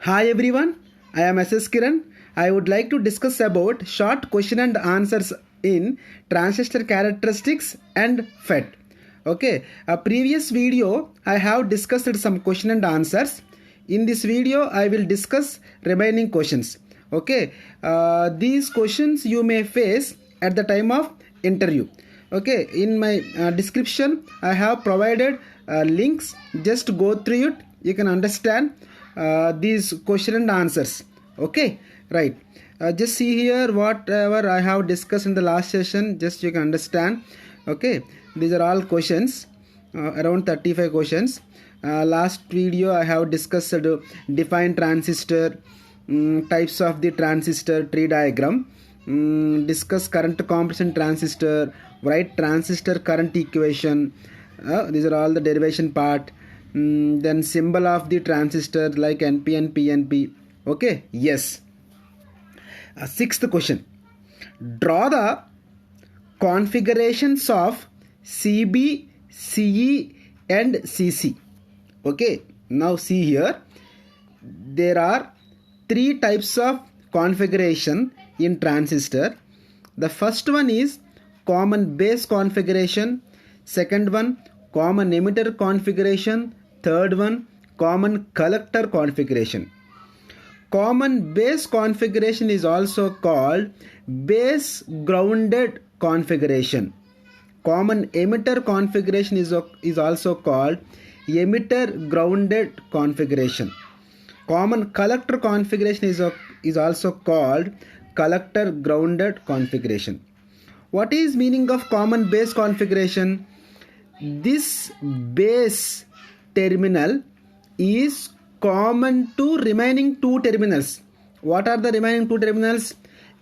Hi everyone, I am S Kiran. I would like to discuss about short question and answers in transistor characteristics and FET. Okay, a previous video I have discussed some question and answers. In this video I will discuss remaining questions. Okay, these questions you may face at the time of interview. Okay, in my description I have provided links. Just go through it. You can understand these question and answers. Okay, right. Just see here whatever I have discussed in the last session. Just you can understand. Okay, these are all questions, around 35 questions. Last video I have discussed define transistor, types of the transistor tree diagram, discuss current compression transistor, write transistor current equation. These are all the derivation part. Then symbol of the transistor like NP and PNP. Okay, yes. Sixth question. Draw the configurations of CB, CE and CC. Okay, now see here. There are three types of configuration in transistor. The first one is common base configuration. Second one, common emitter configuration. Third one, common collector configuration. Common base configuration is also called base grounded configuration. Common emitter configuration is also called emitter grounded configuration. Common collector configuration is also called collector grounded configuration. What is meaning of common base configuration? This base terminal is common to remaining two terminals. What are the remaining two terminals?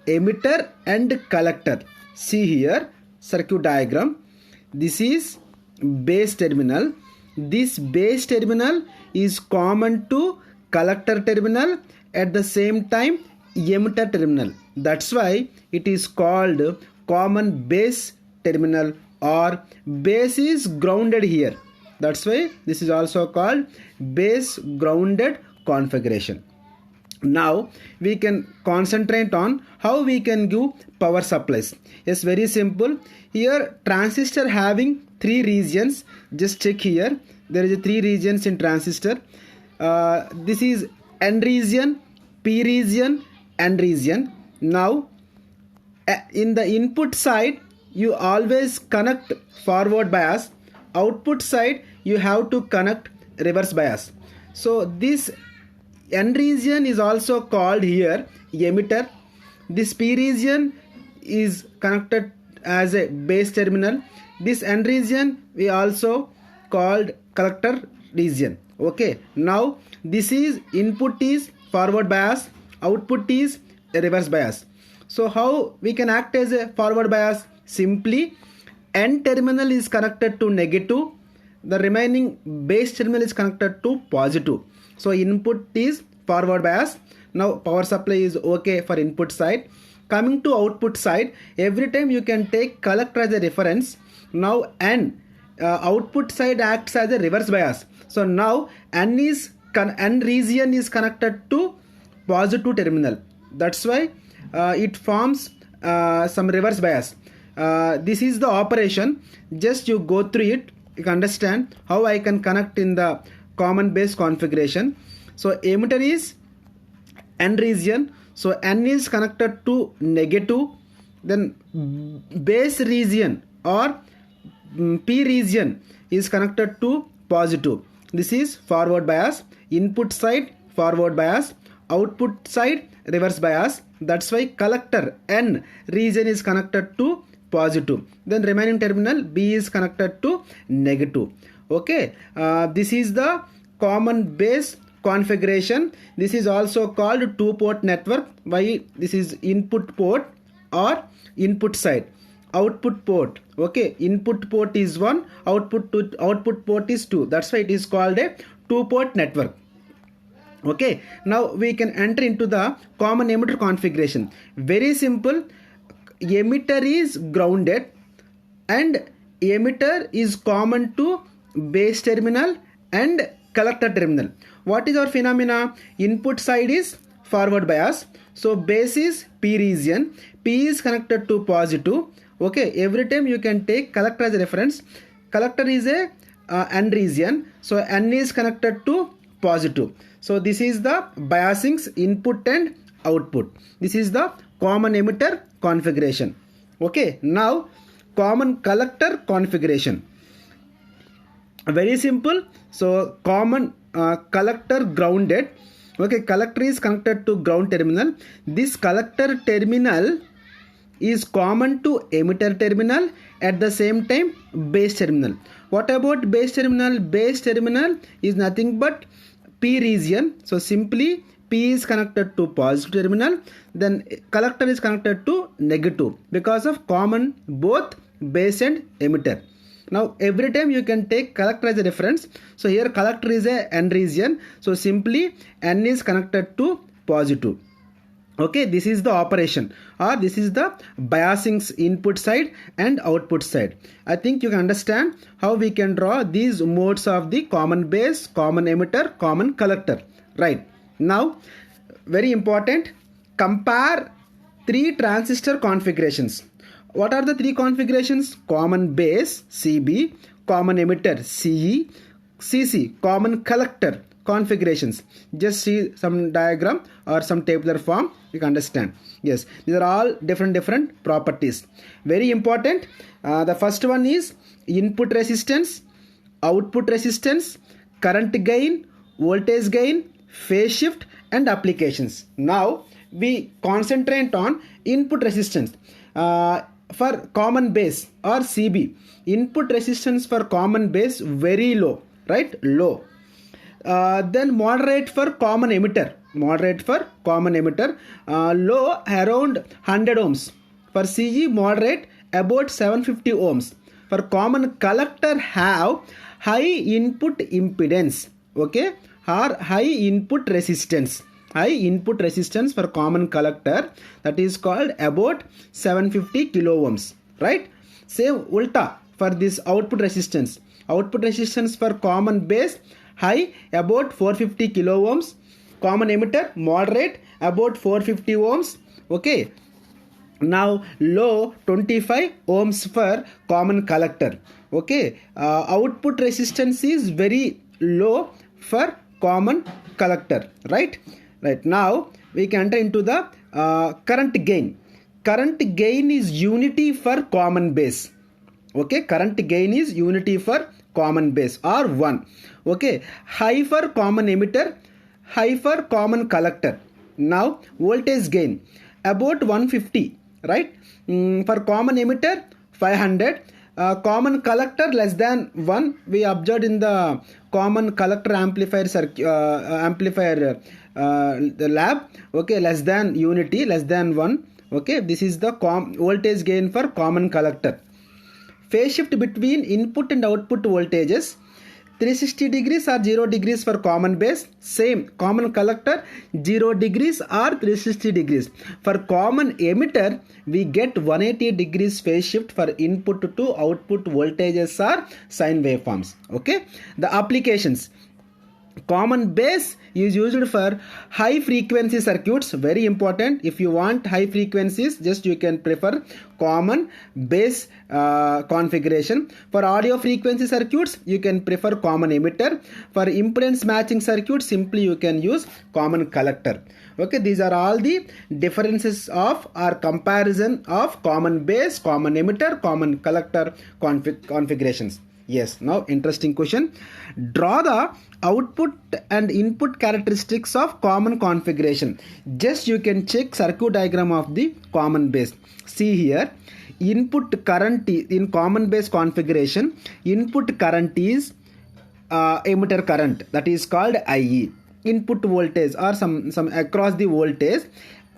Emitter and collector. See here, circuit diagram. This is base terminal. This base terminal is common to collector terminal, at the same time emitter terminal. That's why it is called common base terminal, or base is grounded here. That's why this is also called base grounded configuration. Now we can concentrate on how we can give power supplies. Yes, very simple. Here transistor having three regions. Just check here. There is three regions in transistor. This is N region, P region, N region. Now in the input side you always connect forward bias. Output side you have to connect reverse bias. So this N region is also called here emitter. This P region is connected as a base terminal. This N region we also called collector region. Okay, now this is input is forward bias, output is a reverse bias. So how we can act as a forward bias? Simply N terminal is connected to negative, the remaining base terminal is connected to positive. So input is forward bias. Now power supply is okay for input side. Coming to output side, every time you can take collector as a reference. Now N output side acts as a reverse bias. So now N region is connected to positive terminal. That's why it forms some reverse bias. This is the operation. Just you go through it. You can understand how I can connect in the common base configuration. So emitter is N region. So N is connected to negative. Then base region or P region is connected to positive. This is forward bias. Input side forward bias. Output side reverse bias. That's why collector N region is connected to positive. Then remaining terminal B is connected to negative. Okay, this is the common base configuration. This is also called two-port network. Why? This is input port or input side. Output port. Okay, input port is 1, output port is 2. That's why it is called a two-port network. Okay, now we can enter into the common emitter configuration. Very simple. Emitter is grounded and emitter is common to base terminal and collector terminal. What is our phenomena? Input side is forward bias. So base is P region. P is connected to positive. Okay, every time you can take collector as a reference. Collector is a N region. So N is connected to positive. So this is the biasing's input and output. This is the common emitter configuration. Okay, now common collector configuration. Very simple. So common collector grounded. Okay, collector is connected to ground terminal. This collector terminal is common to emitter terminal, at the same time base terminal. What about base terminal? Base terminal is nothing but P region. So simply P is connected to positive terminal, then collector is connected to negative because of common both base and emitter. Now every time you can take collector as a reference. So here collector is a N region. So simply N is connected to positive. Okay, this is the operation, or this is the biasing's input side and output side. I think you can understand how we can draw these modes of the common base, common emitter, common collector. Right. Now, very important, compare three transistor configurations. What are the three configurations? Common base CB, common emitter CE, CC, common collector configurations. Just see some diagram or some tabular form, you can understand. Yes, these are all different properties. Very important. The first one is input resistance, output resistance, current gain, voltage gain, phase shift and applications. Now we concentrate on input resistance. For common base or CB, input resistance for common base very low, right? Low. Then moderate for common emitter. Moderate for common emitter. Low around 100 ohms. For CE, moderate about 750 ohms. For common collector have high input impedance. Okay, or high input resistance. High input resistance for common collector, that is called about 750 kilo ohms. Right. Same ulta for this output resistance. Output resistance for common base high about 450 kilo ohms. Common emitter moderate about 450 ohms. Okay. Now low 25 ohms for common collector. Okay. Output resistance is very low for common collector. Right. Right. Now we can enter into the current gain. Current gain is unity for common base. Okay. Current gain is unity for common base or 1. Okay. High for common emitter, high for common collector. Now voltage gain about 150. Right. For common emitter 500. Common collector less than 1. We observed in the common collector amplifier the lab. Okay, less than unity, less than 1. Okay, this is the voltage gain for common collector. Phase shift between input and output voltages 360 degrees or 0 degrees for common base. Same common collector 0 degrees or 360 degrees. For common emitter we get 180 degrees phase shift for input to output voltages or sine waveforms. Okay. The applications. Common base is used for high frequency circuits. Very important. If you want high frequencies, just you can prefer common base configuration. For audio frequency circuits, you can prefer common emitter. For impedance matching circuits, simply you can use common collector. Okay, these are all the differences of or comparison of common base, common emitter, common collector configurations. Yes, now interesting question. Draw the output and input characteristics of common configuration. Just you can check circuit diagram of the common base. See here, input current in common base configuration, input current is emitter current, that is called IE. Input voltage or some across the voltage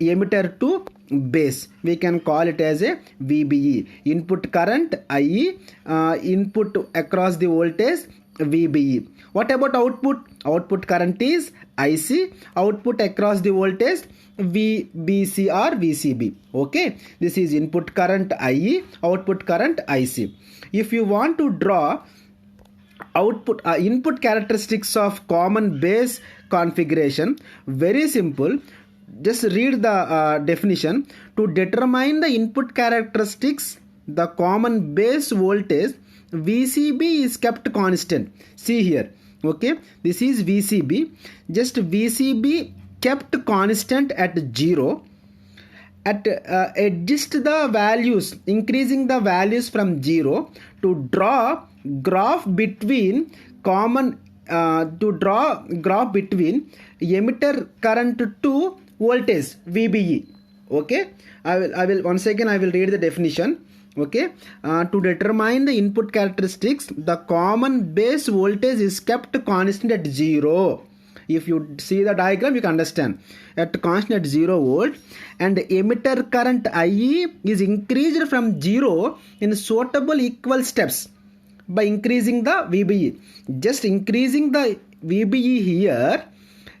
emitter to base, we can call it as a VBE. Input current IE, input across the voltage VBE. What about output? Output current is IC, output across the voltage VBC or VCB. Okay, this is input current IE, output current IC. If you want to draw Input characteristics of common base configuration. Very simple. Just read the definition. To determine the input characteristics, the common base voltage VCB is kept constant. See here. Okay, this is VCB. Just VCB kept constant at 0. Adjust the values, increasing the values from 0 to draw graph between emitter current to voltage VBE. Okay, I will once again I will read the definition. Okay, to determine the input characteristics, the common base voltage is kept constant at 0. If you see the diagram, you can understand. At constant at 0 volt, and emitter current IE is increased from 0 in suitable equal steps by increasing the VBE. Just increasing the VBE here,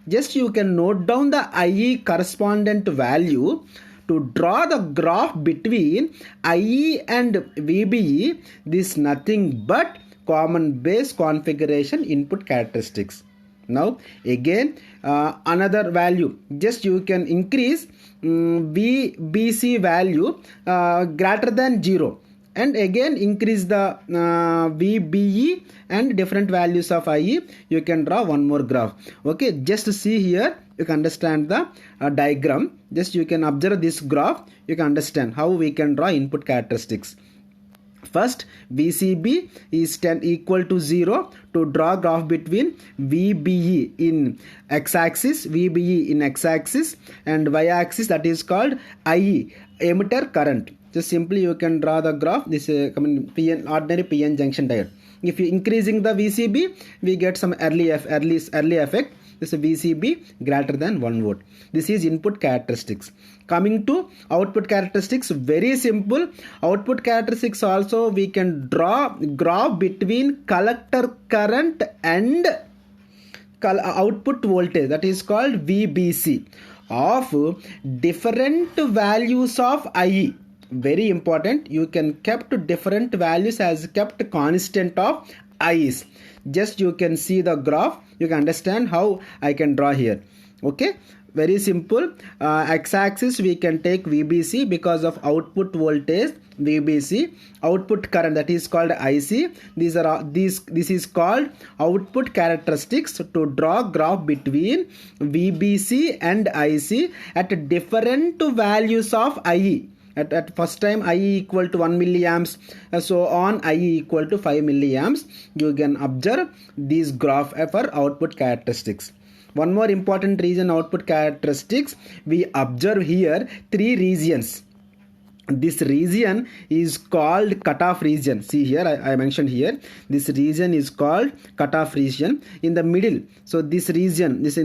just you can note down the IE correspondent value to draw the graph between IE and VBE. This is nothing but common base configuration input characteristics. Now again another value, just you can increase VBC value greater than 0, and again increase the VBE and different values of IE. You can draw one more graph. Okay, just see here, you can understand the diagram. Just you can observe this graph, you can understand how we can draw input characteristics. First, VCB is equal to 0 to draw graph between VBE in x-axis, VBE in x-axis, and y-axis, that is called IE, emitter current. Just simply you can draw the graph. This is ordinary PN junction diode. If you increasing the VCB, we get some early effect. This is VCB greater than 1 volt. This is input characteristics. Coming to output characteristics, very simple. Output characteristics also we can draw graph between collector current and output voltage, that is called VBC, of different values of IE. Very important, you can kept different values as kept constant of IEs. Just you can see the graph, you can understand how I can draw here. Okay, very simple. X-axis we can take VBC because of output voltage VBC, output current, that is called IC. This is called output characteristics to draw graph between VBC and IC at different values of IE. At first time IE equal to 1 milliamps, so on IE equal to 5 milliamps. You can observe this graph for output characteristics. One more important region output characteristics, we observe here 3 regions. This region is called cutoff region. See here, I mentioned here, this region is called cutoff region. In the middle, so this region, this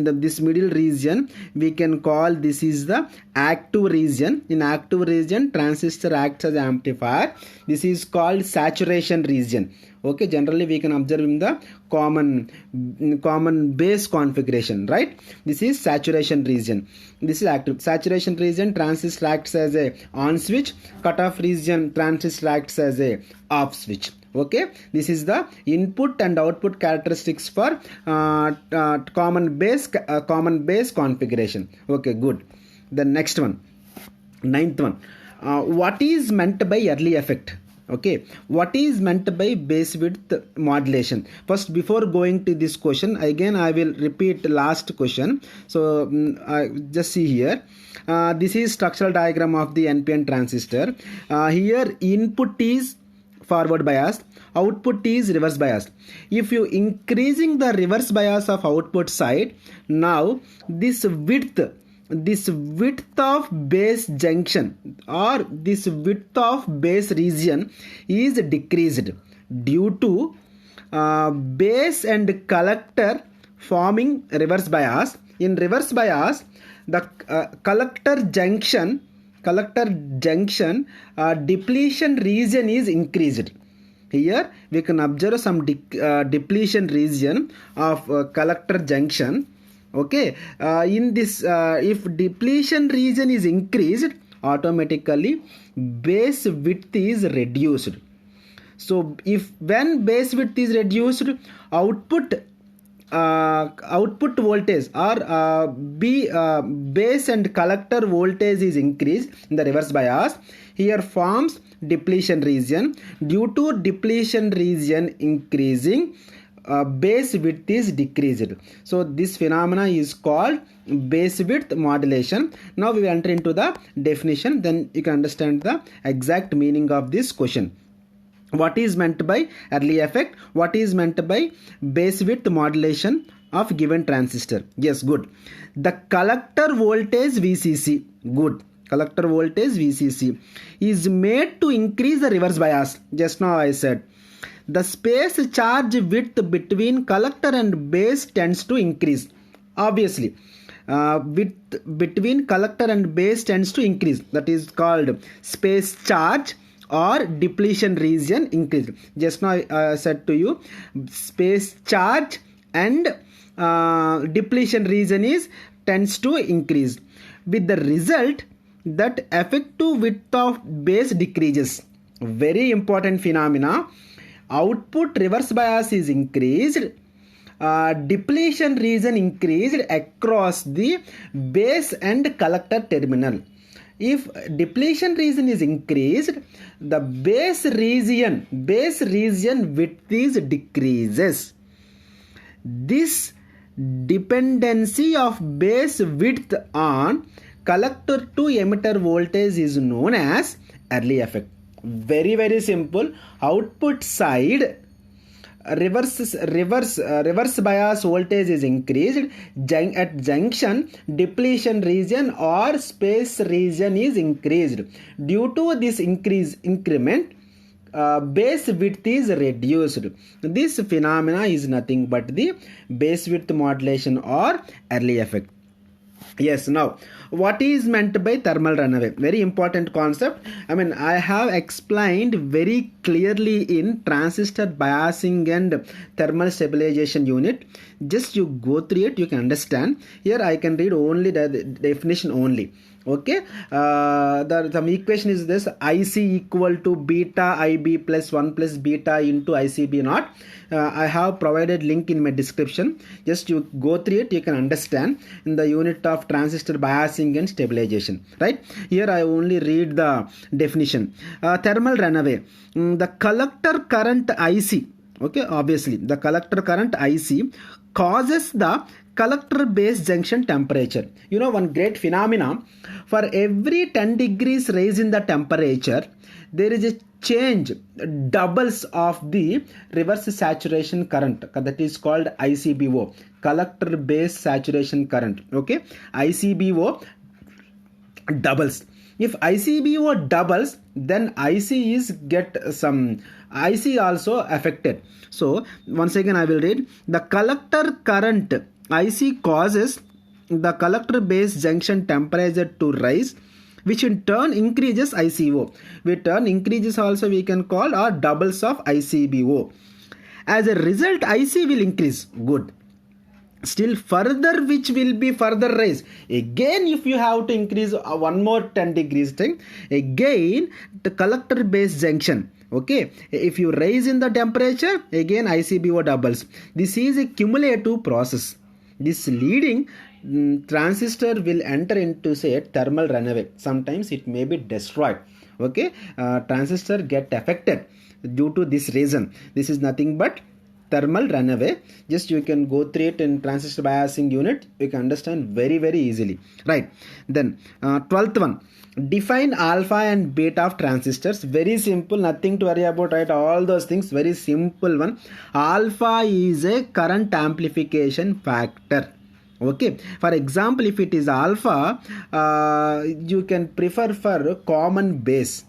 middle region, we can call this is the active region. In active region, transistor acts as amplifier. This is called saturation region. Okay, generally we can observe in the common base configuration, right? This is saturation region. This is active. Saturation region, transistor acts as a on switch. Cutoff region, transistor acts as a off switch. Okay, this is the input and output characteristics for common base configuration. Okay, good. The next one, 9th one. What is meant by early effect? Okay, what is meant by base width modulation? First, before going to this question, again I will repeat last question. So just see here, this is structural diagram of the NPN transistor. Here input is forward biased, output is reverse biased. If you increasing the reverse bias of output side, now this width of base junction or this width of base region is decreased due to base and collector forming reverse bias. In reverse bias, the collector junction depletion region is increased. Here we can observe some depletion region of collector junction. Okay, in this if depletion region is increased, automatically base width is reduced. So if when base width is reduced, output voltage or base and collector voltage is increased in the reverse bias. Here forms depletion region. Due to depletion region increasing, base width is decreased. So this phenomena is called base width modulation. Now we will enter into the definition, then you can understand the exact meaning of this question. What is meant by early effect? What is meant by base width modulation of given transistor? Yes, good. The collector voltage VCC, good. Collector voltage VCC is made to increase the reverse bias. Just now I said the space charge width between collector and base tends to increase. Obviously, width between collector and base tends to increase. That is called space charge or depletion region increase. Just now I said to you, space charge and depletion region is tends to increase, with the result that effective width of base decreases. Very important phenomena. Output reverse bias is increased, depletion region increased across the base and collector terminal. If depletion region is increased, the base region width is decreases. This dependency of base width on collector to emitter voltage is known as early effect. Very, very simple. Output side reverse bias voltage is increased, at junction depletion region or space region is increased. Due to this increment, base width is reduced. This phenomena is nothing but the base width modulation or early effect. Yes, now what is meant by thermal runaway? Very important concept. I have explained very clearly in transistor biasing and thermal stabilization unit. Just you go through it, you can understand. Here I can read only the definition only. Okay, the equation is this: IC equal to beta IB plus 1 plus beta into ICB naught. I have provided link in my description. Just you go through it, you can understand in the unit of transistor biasing and stabilization. Right, here I only read the definition. Thermal runaway, the collector current IC. Okay, obviously the collector current IC causes the collector base junction temperature. You know one great phenomena, for every 10 degrees rise in the temperature, there is a change, doubles of the reverse saturation current, that is called ICBO, collector base saturation current. Okay, ICBO doubles. If ICBO doubles, then IC is get some IC also affected. So once again I will read: the collector current IC causes the collector base junction temperature to rise, which in turn increases ICO. With turn increases also we can call or doubles of ICBO. As a result, IC will increase. Good. Still further, which will be further rise. Again, if you have to increase one more 10 degrees thing, again the collector base junction. Okay, if you raise in the temperature, again ICBO doubles. This is a cumulative process. This leading transistor will enter into, say, thermal runaway. Sometimes it may be destroyed. Okay, transistor get affected due to this reason. This is nothing but thermal runaway. Just you can go through it in transistor biasing unit. You can understand very, very easily. Right. Then 12th one. Define alpha and beta of transistors. Very simple, nothing to worry about, right? All those things, very simple one. Alpha is a current amplification factor. Okay, for example, if it is alpha, you can prefer for common base,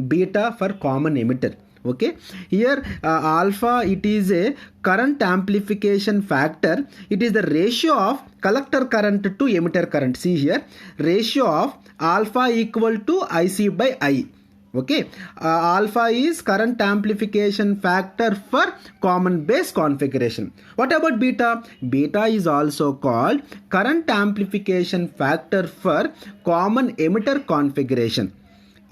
beta for common emitter. Okay, here alpha, it is a current amplification factor. It is the ratio of collector current to emitter current. See here, ratio of alpha equal to IC by I. Okay, alpha is current amplification factor for common base configuration. What about beta? Beta is also called current amplification factor for common emitter configuration.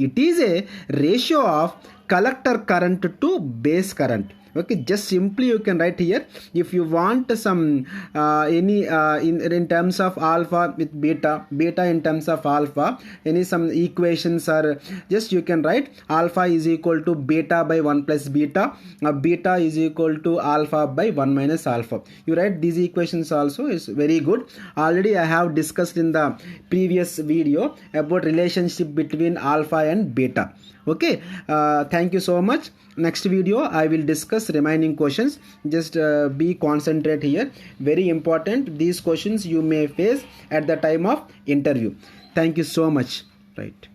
It is a ratio of collector current to base current. Okay, just simply you can write here. If you want some in terms of alpha with beta in terms of alpha, any some equations are just you can write alpha is equal to beta by 1 plus beta, beta is equal to alpha by 1 minus alpha. You write these equations also, is very good. Already I have discussed in the previous video about relationship between alpha and beta. Okay, thank you so much. Next video I will discuss remaining questions. Just be concentrate here, very important. These questions you may face at the time of interview. Thank you so much. Right.